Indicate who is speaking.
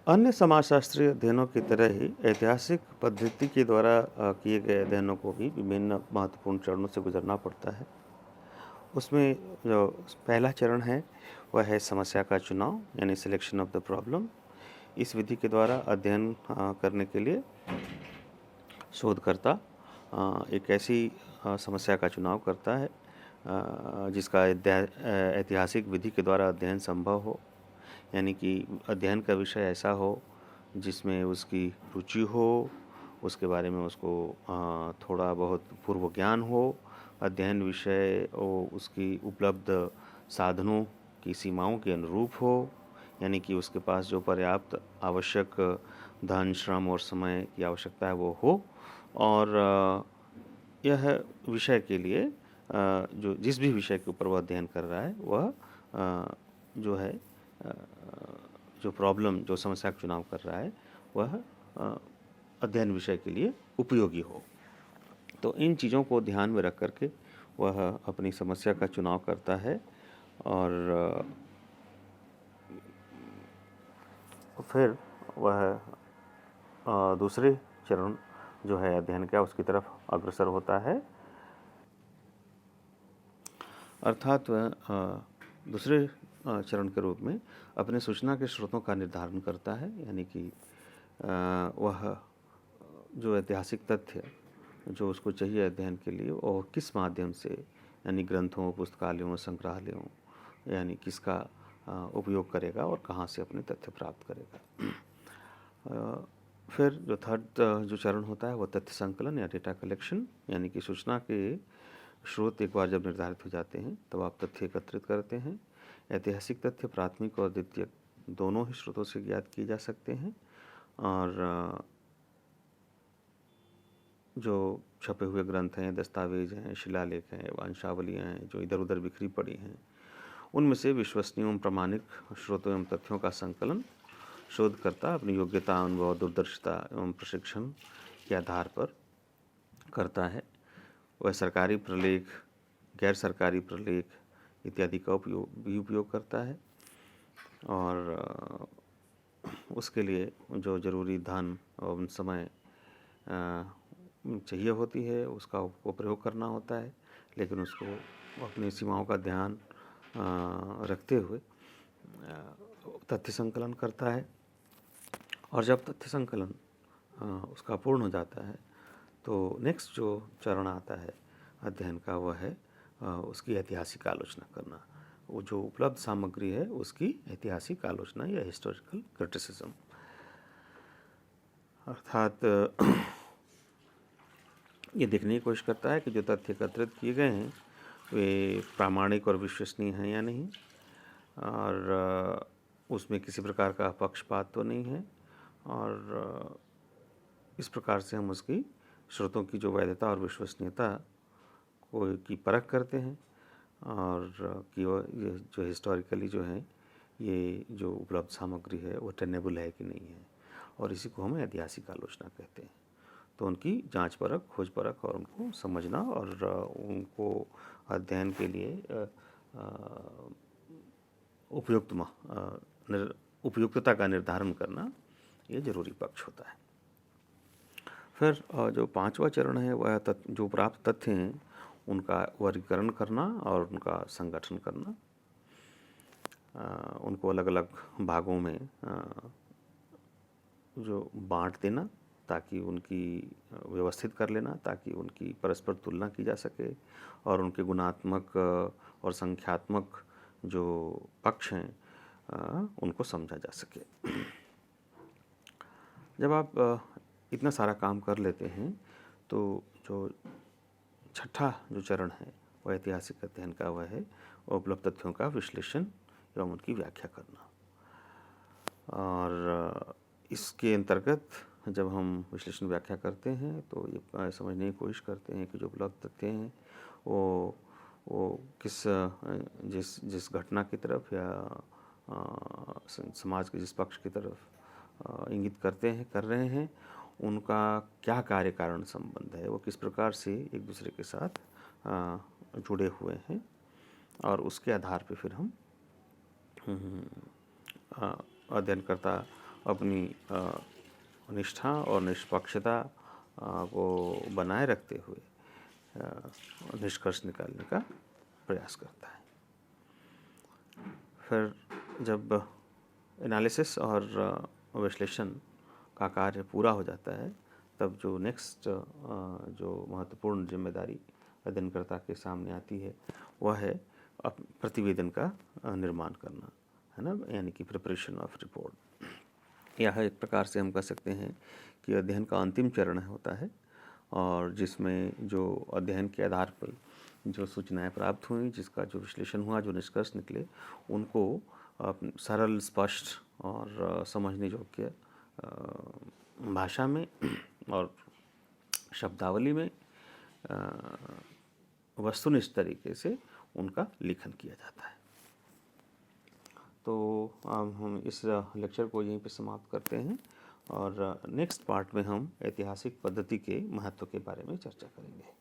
Speaker 1: अन्य समाजशास्त्रीय अध्ययनों की तरह ही ऐतिहासिक पद्धति के द्वारा किए गए अध्ययनों को भी विभिन्न महत्वपूर्ण चरणों से गुजरना पड़ता है। उसमें जो पहला चरण है वह है समस्या का चुनाव यानी सिलेक्शन ऑफ द प्रॉब्लम। इस विधि के द्वारा अध्ययन करने के लिए शोधकर्ता एक ऐसी समस्या का चुनाव करता है जिसका ऐतिहासिक विधि के द्वारा अध्ययन संभव हो, यानी कि अध्ययन का विषय ऐसा हो जिसमें उसकी रुचि हो, उसके बारे में उसको थोड़ा बहुत पूर्व ज्ञान हो, अध्ययन विषय उसकी उपलब्ध साधनों की सीमाओं के अनुरूप हो, यानी कि उसके पास जो पर्याप्त आवश्यक धन, श्रम और समय की आवश्यकता है वो हो, और यह विषय के लिए जो जिस भी विषय के ऊपर वह अध्ययन कर रहा है वह जो है जो प्रॉब्लम, जो समस्या का चुनाव कर रहा है वह अध्ययन विषय के लिए उपयोगी हो। तो इन चीज़ों को ध्यान में रख करके वह अपनी समस्या का चुनाव करता है और फिर वह दूसरे चरण जो है अध्ययन का उसकी तरफ अग्रसर होता है, अर्थात वह दूसरे चरण के रूप में अपने सूचना के स्रोतों का निर्धारण करता है, यानी कि वह जो ऐतिहासिक तथ्य जो उसको चाहिए अध्ययन के लिए और किस माध्यम से, यानी ग्रंथों, पुस्तकालयों, संग्रहालयों, यानी किसका उपयोग करेगा और कहाँ से अपने तथ्य प्राप्त करेगा। फिर जो थर्ड जो चरण होता है वह तथ्य संकलन या डेटा कलेक्शन, यानी कि सूचना के स्रोत एक बार जब निर्धारित हो जाते हैं तब आप तथ्य एकत्रित करते हैं। ऐतिहासिक तथ्य प्राथमिक और द्वितीयक दोनों ही स्रोतों से ज्ञात किए जा सकते हैं, और जो छपे हुए ग्रंथ हैं, दस्तावेज हैं, शिलालेख हैं, वंशावलियाँ हैं जो इधर उधर बिखरी पड़ी हैं, उनमें से विश्वसनीय एवं प्रामाणिक स्रोतों एवं तथ्यों का संकलन शोधकर्ता अपनी योग्यता, अनुभव, दूरदर्शिता एवं प्रशिक्षण के आधार पर करता है। वह सरकारी प्रलेख, गैर सरकारी प्रलेख इत्यादि का उपयोग करता है, और उसके लिए जो जरूरी धन और समय चाहिए होती है उसका वो प्रयोग करना होता है, लेकिन उसको अपनी सीमाओं का ध्यान रखते हुए तथ्य संकलन करता है। और जब तथ्य संकलन उसका पूर्ण हो जाता है तो नेक्स्ट जो चरण आता है अध्ययन का वह है उसकी ऐतिहासिक आलोचना करना। वो जो उपलब्ध सामग्री है उसकी ऐतिहासिक आलोचना या हिस्टोरिकल क्रिटिसिज्म, अर्थात ये देखने की कोशिश करता है कि जो तथ्य एकत्रित किए गए हैं वे प्रामाणिक और विश्वसनीय हैं या नहीं, और उसमें किसी प्रकार का पक्षपात तो नहीं है, और इस प्रकार से हम उसकी स्रोतों की जो वैधता और विश्वसनीयता को की परख करते हैं, और कि ये जो हिस्टोरिकली जो है ये जो उपलब्ध सामग्री है वो टेनेबल है कि नहीं है, और इसी को हम ऐतिहासिक आलोचना कहते हैं। तो उनकी जांच परख, खोज परख और उनको समझना और उनको अध्ययन के लिए उपयुक्तता का निर्धारण करना ये जरूरी पक्ष होता है। फिर जो पांचवा चरण है वह जो प्राप्त तथ्य हैं उनका वर्गीकरण करना और उनका संगठन करना, उनको अलग अलग भागों में जो बांट देना ताकि उनकी व्यवस्थित कर लेना, ताकि उनकी परस्पर तुलना की जा सके और उनके गुणात्मक और संख्यात्मक जो पक्ष हैं उनको समझा जा सके। जब आप इतना सारा काम कर लेते हैं तो जो छठा जो चरण है वह ऐतिहासिक अध्ययन का वह है उपलब्ध तथ्यों का विश्लेषण एवं उनकी व्याख्या करना। और इसके अंतर्गत जब हम विश्लेषण व्याख्या करते हैं तो ये समझने की कोशिश करते हैं कि जो उपलब्ध तथ्य हैं वो जिस घटना की तरफ या समाज के जिस पक्ष की तरफ इंगित कर रहे हैं उनका क्या कार्य कारण संबंध है, वो किस प्रकार से एक दूसरे के साथ जुड़े हुए हैं, और उसके आधार पे फिर हम अध्ययनकर्ता अपनी निष्ठा और निष्पक्षता को बनाए रखते हुए निष्कर्ष निकालने का प्रयास करता है। फिर जब एनालिसिस और विश्लेषण का कार्य पूरा हो जाता है, तब जो नेक्स्ट जो महत्वपूर्ण जिम्मेदारी अध्ययनकर्ता के सामने आती है वह है प्रतिवेदन का निर्माण करना, है ना, यानी कि प्रिपरेशन ऑफ रिपोर्ट। यह एक प्रकार से हम कह सकते हैं कि अध्ययन का अंतिम चरण होता है, और जिसमें जो अध्ययन के आधार पर जो सूचनाएं प्राप्त हुई, जिसका जो विश्लेषण हुआ, जो निष्कर्ष निकले, उनको सरल, स्पष्ट और समझने योग्य भाषा में और शब्दावली में वस्तुनिष्ठ तरीके से उनका लेखन किया जाता है। तो हम इस लेक्चर को यहीं पे समाप्त करते हैं, और नेक्स्ट पार्ट में हम ऐतिहासिक पद्धति के महत्व के बारे में चर्चा करेंगे।